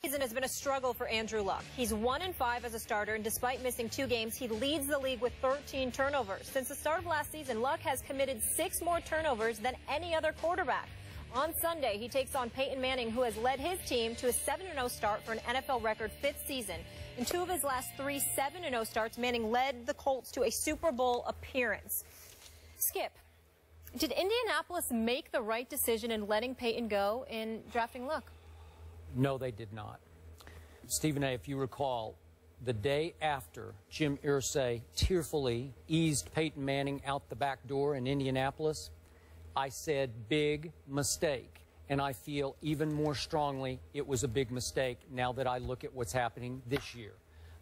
Season has been a struggle for Andrew Luck. He's 1-5 as a starter, and despite missing 2 games, he leads the league with 13 turnovers. Since the start of last season, Luck has committed 6 more turnovers than any other quarterback. On Sunday, he takes on Peyton Manning, who has led his team to a 7-0 start for an NFL record 5th season. In 2 of his last 3 7-0 starts, Manning led the Colts to a Super Bowl appearance. Skip, did Indianapolis make the right decision in letting Peyton go in drafting Luck? No, they did not. Stephen A., if you recall, the day after Jim Irsay tearfully eased Peyton Manning out the back door in Indianapolis, I said big mistake. And I feel even more strongly it was a big mistake now that I look at what's happening this year.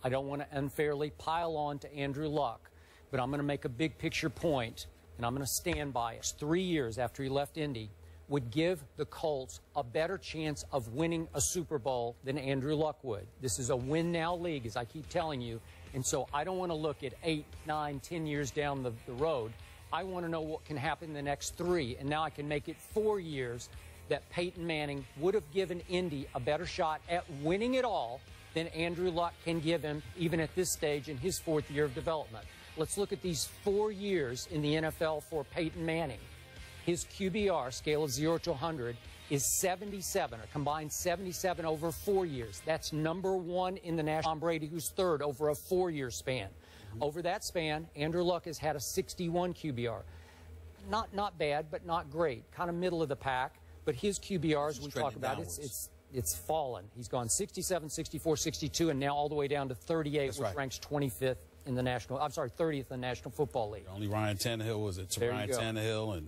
I don't want to unfairly pile on to Andrew Luck, but I'm going to make a big picture point, and I'm going to stand by it. 3 years after he left Indy would give the Colts a better chance of winning a Super Bowl than Andrew Luck would. This is a win-now league, as I keep telling you, and so I don't want to look at 8, 9, 10 years down the road. I want to know what can happen in the next 3, and now I can make it 4 years that Peyton Manning would have given Indy a better shot at winning it all than Andrew Luck can give him, even at this stage in his 4th year of development. Let's look at these 4 years in the NFL for Peyton Manning. His QBR, scale of 0 to 100, is 77, a combined 77 over 4 years. That's #1 in the national. Tom Brady, who's 3rd over a 4-year span. Over that span, Andrew Luck has had a 61 QBR. Not bad, but not great. Kind of middle of the pack. But his QBR, as we talk about, it's fallen. He's gone 67, 64, 62, and now all the way down to 38, which ranks 25th in the national. I'm sorry, 30th in the National Football League. Only Ryan Tannehill was it? Ryan Tannehill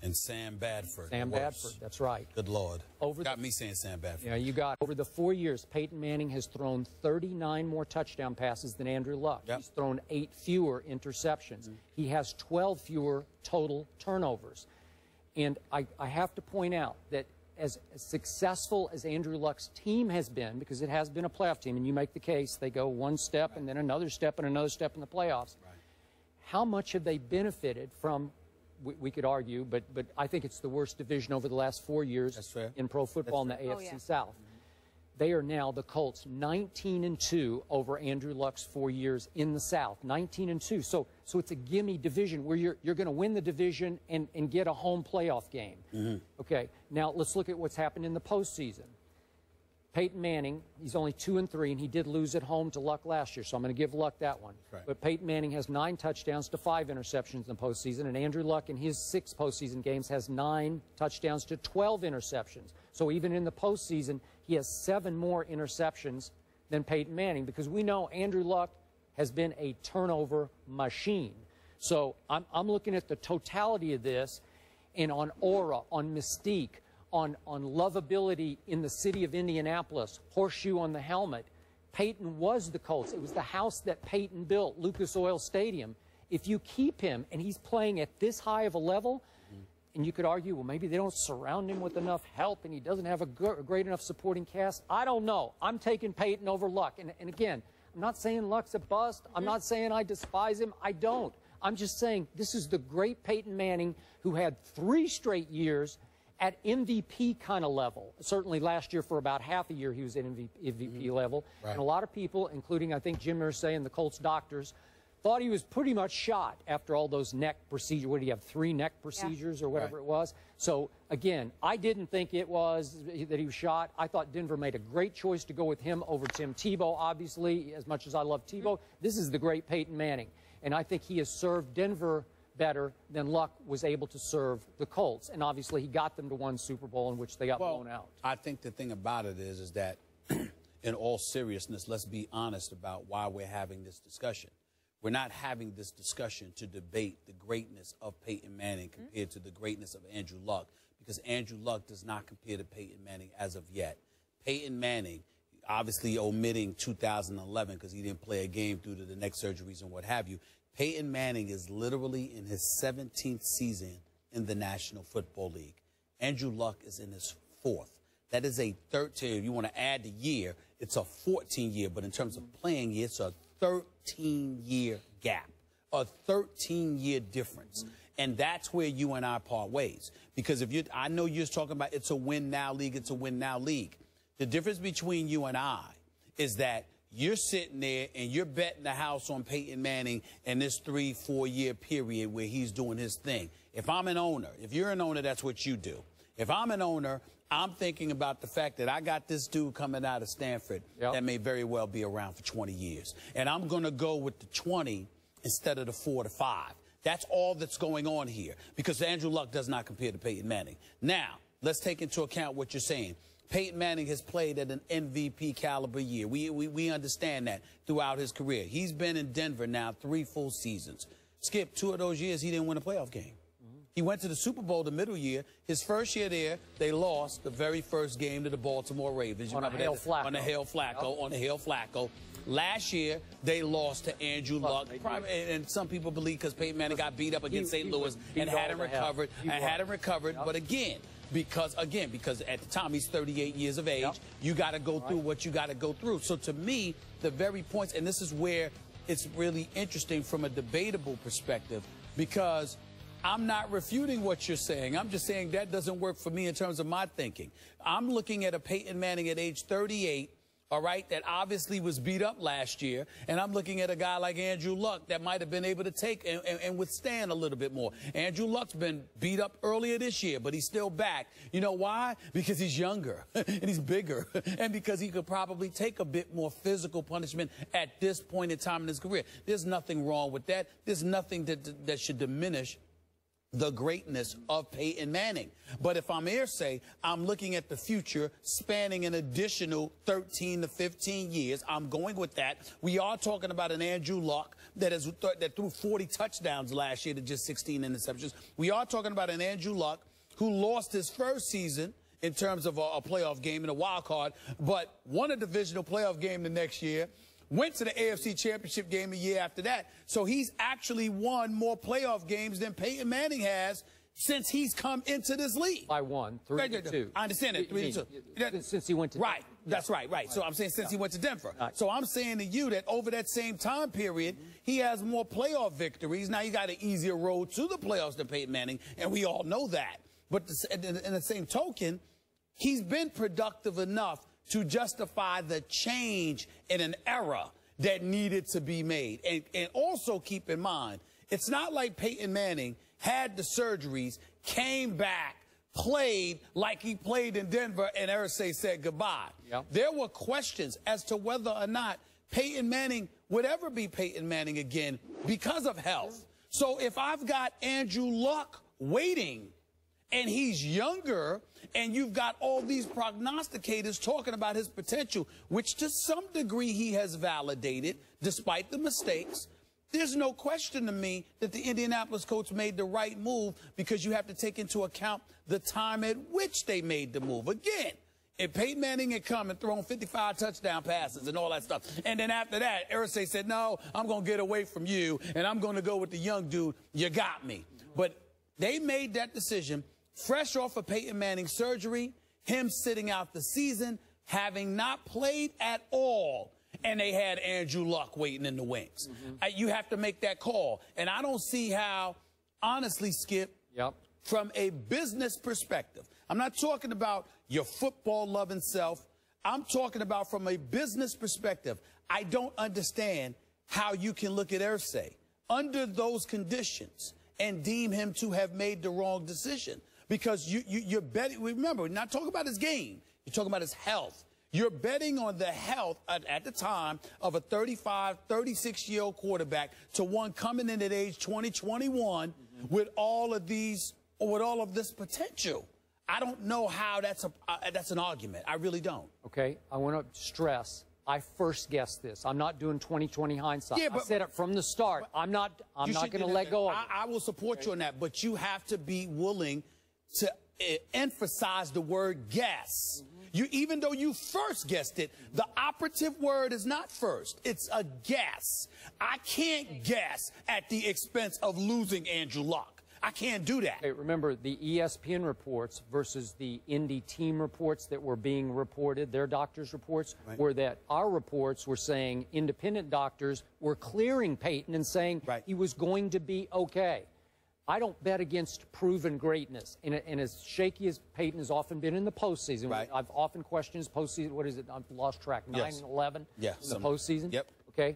and Sam Bradford. Sam Bradford, that's right. Good Lord. Got me saying Sam Bradford. Yeah, you got. Over the 4 years, Peyton Manning has thrown 39 more touchdown passes than Andrew Luck. He's thrown 8 fewer interceptions. He has 12 fewer total turnovers. And I have to point out that as successful as Andrew Luck's team has been, because it has been a playoff team, and you make the case, they go one step and then another step and another step in the playoffs. How much have they benefited from, we could argue, but I think it's the worst division over the last 4 years in pro football in the AFC South. They are now, the Colts, 19-2 over Andrew Luck's 4 years in the South. 19-2. So it's a gimme division where you're going to win the division and get a home playoff game. Okay, now let's look at what's happened in the postseason. Peyton Manning, he's only 2-3, and he did lose at home to Luck last year, so I'm going to give Luck that one. But Peyton Manning has 9 touchdowns to 5 interceptions in the postseason, and Andrew Luck in his 6 postseason games has 9 touchdowns to 12 interceptions. So even in the postseason, he has 7 more interceptions than Peyton Manning, because we know Andrew Luck has been a turnover machine. So I'm looking at the totality of this, and on aura, on mystique, on lovability in the city of Indianapolis, horseshoe on the helmet. Peyton was the Colts. It was the house that Peyton built, Lucas Oil Stadium. If you keep him and he's playing at this high of a level, and you could argue, well, maybe they don't surround him with enough help and he doesn't have a great enough supporting cast. I don't know. I'm taking Peyton over Luck. And again, I'm not saying Luck's a bust. I'm not saying I despise him. I don't. I'm just saying this is the great Peyton Manning who had 3 straight years at MVP kind of level. Certainly last year for about half a year he was at MVP level. And a lot of people, including I think Jim Irsay and the Colts doctors, thought he was pretty much shot after all those neck procedures. What did he have, 3 neck procedures or whatever it was? So again, I didn't think it was that he was shot. I thought Denver made a great choice to go with him over Tim Tebow, obviously, as much as I love Tebow. This is the great Peyton Manning. And I think he has served Denver better than Luck was able to serve the Colts. And obviously he got them to 1 Super Bowl in which they got blown out. I think the thing about it is that in all seriousness, let's be honest about why we're having this discussion. We're not having this discussion to debate the greatness of Peyton Manning compared to the greatness of Andrew Luck, because Andrew Luck does not compare to Peyton Manning as of yet. Peyton Manning, obviously omitting 2011 because he didn't play a game due to the neck surgeries and what have you, Peyton Manning is literally in his 17th season in the National Football League. Andrew Luck is in his 4th. That is a 13. If you want to add the year, it's a 14-year. But in terms of playing year, it's a 13-year gap, a 13-year difference. And that's where you and I part ways. Because if you, I know you're talking about it's a win-now league, it's a win-now league. The difference between you and I is that you're sitting there and you're betting the house on Peyton Manning in this 3-4 year period where he's doing his thing. If I'm an owner, if you're an owner, that's what you do. If I'm an owner, I'm thinking about the fact that I got this dude coming out of Stanford that may very well be around for 20 years. And I'm going to go with the 20 instead of the 4 to 5. That's all that's going on here, because Andrew Luck does not compare to Peyton Manning. Now, let's take into account what you're saying. Peyton Manning has played at an MVP caliber year. We understand that throughout his career. He's been in Denver now 3 full seasons. Skip, 2 of those years, he didn't win a playoff game. He went to the Super Bowl the middle year. His first year there, they lost the very first game to the Baltimore Ravens. On a Hail Flacco. On a Hail Flacco. On a Hail Flacco. Last year, they lost to Andrew Luck. And some people believe because Peyton Manning got beat up against St. Louis and hadn't recovered. But again, because at the time he's 38 years of age, you got to go through what you got to go through. So to me, the very points, and this is where it's really interesting from a debatable perspective, because I'm not refuting what you're saying. I'm just saying that doesn't work for me in terms of my thinking. I'm looking at a Peyton Manning at age 38, all right, that obviously was beat up last year. And I'm looking at a guy like Andrew Luck that might have been able to take and withstand a little bit more. Andrew Luck's been beat up earlier this year, but he's still back. You know why? Because he's younger and he's bigger, and because he could probably take a bit more physical punishment at this point in time in his career. There's nothing wrong with that. There's nothing that should diminish the greatness of Peyton Manning. But if I'm Irsay, I'm looking at the future spanning an additional 13 to 15 years. I'm going with that. We are talking about an Andrew Luck that threw 40 touchdowns last year to just 16 interceptions. We are talking about an Andrew Luck who lost his first season in terms of a playoff game in a wild card, but won a divisional playoff game the next year, went to the AFC Championship game the year after that. So he's actually won more playoff games than Peyton Manning has since he's come into this league. By 1, 3 to 2. I understand that, 3 to 2. Since he went to Denver. That's right. So I'm saying since he went to Denver. So I'm saying to you that over that same time period, he has more playoff victories. Now, he got an easier road to the playoffs than Peyton Manning, and we all know that. But in the same token, he's been productive enough to justify the change in an era that needed to be made. And also keep in mind, it's not like Peyton Manning had the surgeries, came back, played like he played in Denver, and Irsay said goodbye. There were questions as to whether or not Peyton Manning would ever be Peyton Manning again because of health. So if I've got Andrew Luck waiting, and he's younger, and you've got all these prognosticators talking about his potential, which to some degree he has validated, despite the mistakes, there's no question to me that the Indianapolis Colts made the right move, because you have to take into account the time at which they made the move. Again, if Peyton Manning had come and thrown 55 touchdown passes and all that stuff, and then after that, Irsay said, no, I'm going to get away from you, and I'm going to go with the young dude, you got me. But they made that decision fresh off of Peyton Manning's surgery, him sitting out the season, having not played at all, and they had Andrew Luck waiting in the wings. You have to make that call. And I don't see how, honestly, Skip, from a business perspective, I'm not talking about your football-loving self. I'm talking about from a business perspective. I don't understand how you can look at Irsay under those conditions and deem him to have made the wrong decision. Because you're betting, remember, we're not talking about his game. You're talking about his health. You're betting on the health at the time of a 35, 36-year-old quarterback to one coming in at age 20, 21 with all of this potential. I don't know how that's an argument. I really don't. Okay, I want to stress, I first guessed this. I'm not doing 20/20 hindsight. I said it from the start. I'm not going to let go of it. I will support you on that, but you have to be willing to emphasize the word guess. Even though you first guessed it, the operative word is not first. It's a guess. I can't guess at the expense of losing Andrew Luck. I can't do that. Okay, remember, the ESPN reports versus the Indy team reports that were being reported, their doctors' reports, were that our reports were saying independent doctors were clearing Peyton and saying he was going to be okay. I don't bet against proven greatness. And as shaky as Peyton has often been in the postseason, right. I've often questioned his postseason. What is it? I've lost track. 9-11 in the postseason? Yep. Okay.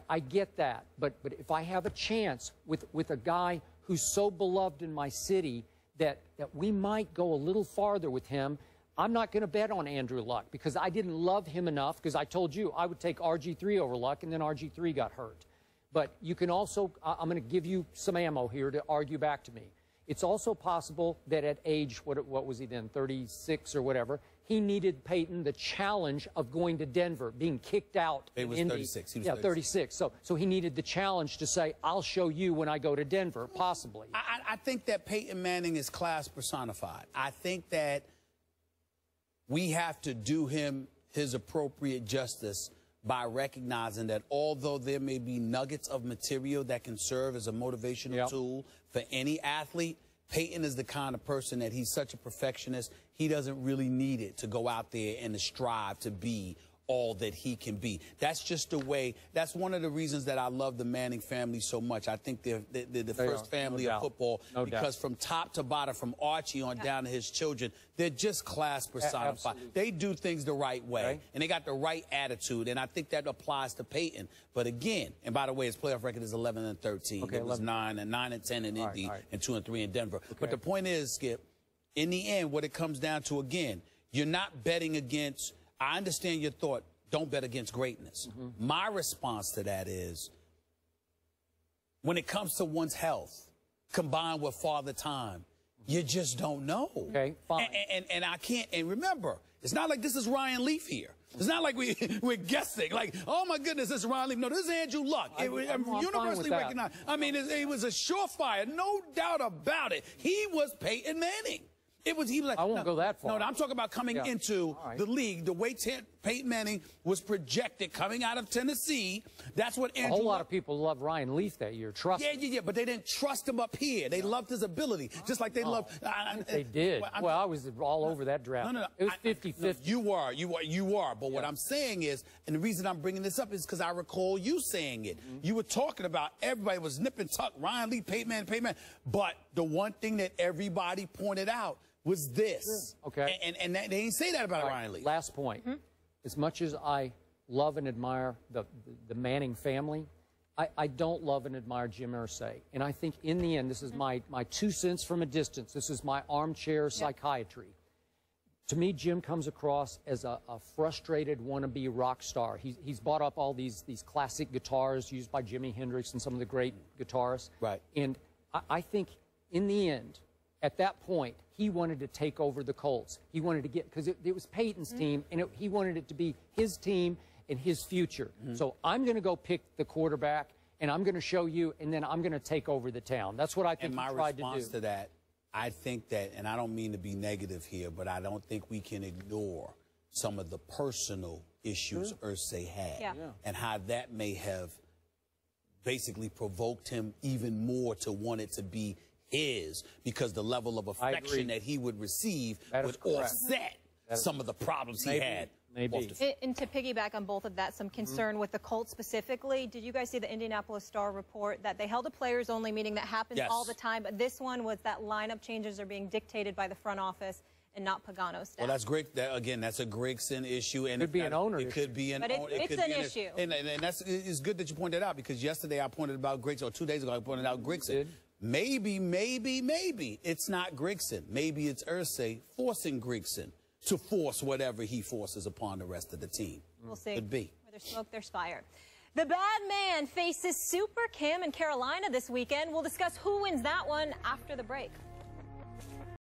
I get that. But if I have a chance with a guy who's so beloved in my city that we might go a little farther with him, I'm not going to bet on Andrew Luck because I didn't love him enough, because I told you I would take RG3 over Luck, and then RG3 got hurt. But you can also, I'm going to give you some ammo here to argue back to me. It's also possible that at age, what was he then, 36 or whatever, he needed Peyton the challenge of going to Denver, being kicked out. It was 36. He was 36. So he needed the challenge to say, I'll show you when I go to Denver, possibly. I think that Peyton Manning is class personified. I think that we have to do him his appropriate justice by recognizing that although there may be nuggets of material that can serve as a motivational tool for any athlete, Peyton is the kind of person that he's such a perfectionist, he doesn't really need it to go out there and to strive to be all that he can be. That's just the way, that's one of the reasons that I love the Manning family so much. I think they're the first family of football because from top to bottom, from Archie on down to his children, they're just class personified. They do things the right way, and they got the right attitude, and I think that applies to Peyton. But again, and by the way, his playoff record is 11-13. Okay, it was 9-10 in Indy and 2-3 in Denver. But the point is, Skip, in the end, what it comes down to, again, you're not betting against, I understand your thought, don't bet against greatness. My response to that is, when it comes to one's health, combined with father time, you just don't know. Okay, fine. And I can't, and remember, it's not like this is Ryan Leaf here. It's not like we're guessing, like, oh my goodness, this is Ryan Leaf. No, this is Andrew Luck. I'm universally recognized. I mean, it was a surefire, no doubt about it. He was Peyton Manning. He was like, I won't go that far. No, I'm talking about coming into the league, the way Peyton Manning was projected coming out of Tennessee. That's what Andrew. A whole lot of people loved Ryan Leaf that year. Trust me. Yeah, but they didn't trust him up here. They loved his ability, just like they loved. They did. Well, I was all over that draft. No. It was 50-50. You are. But what I'm saying is, and the reason I'm bringing this up is because I recall you saying it. You were talking about everybody was nip and tuck, Ryan Leaf, Peyton Manning. But the one thing that everybody pointed out was this. Okay. And they didn't say that about Ryan Leaf. Last point. As much as I love and admire the Manning family, I don't love and admire Jim Irsay. And I think in the end, this is my 2 cents from a distance. This is my armchair psychiatry. To me, Jim comes across as a frustrated wannabe rock star. He's bought up all these classic guitars used by Jimi Hendrix and some of the great guitarists. Right. And I think in the end, at that point, he wanted to take over the Colts. He wanted to get, because it was Peyton's team, and he wanted it to be his team and his future. So I'm going to go pick the quarterback, and I'm going to show you, and then I'm going to take over the town. That's what I think he tried to do. And my response to that, I think that, and I don't mean to be negative here, but I don't think we can ignore some of the personal issues Irsay had and how that may have basically provoked him even more to want it to be his, because the level of affection that he would receive would offset some of the problems he had. Maybe. And to piggyback on both of that, some concern with the Colts specifically. Did you guys see the Indianapolis Star report that they held a players-only meeting that happens all the time, but this one was that lineup changes are being dictated by the front office and not Pagano's staff? Well, that's great. Again, that's a Grigson issue. And it could be an owner issue. It could be an issue. But it's an issue. And it's good that you pointed that out, because yesterday I pointed about Grigson, or 2 days ago I pointed out Grigson. Maybe it's not Grigson. Maybe it's Irsay forcing Grigson to force whatever he forces upon the rest of the team. We'll see. Could be. Where there's smoke, there's fire. The Bad Man faces Super Cam in Carolina this weekend. We'll discuss who wins that one after the break.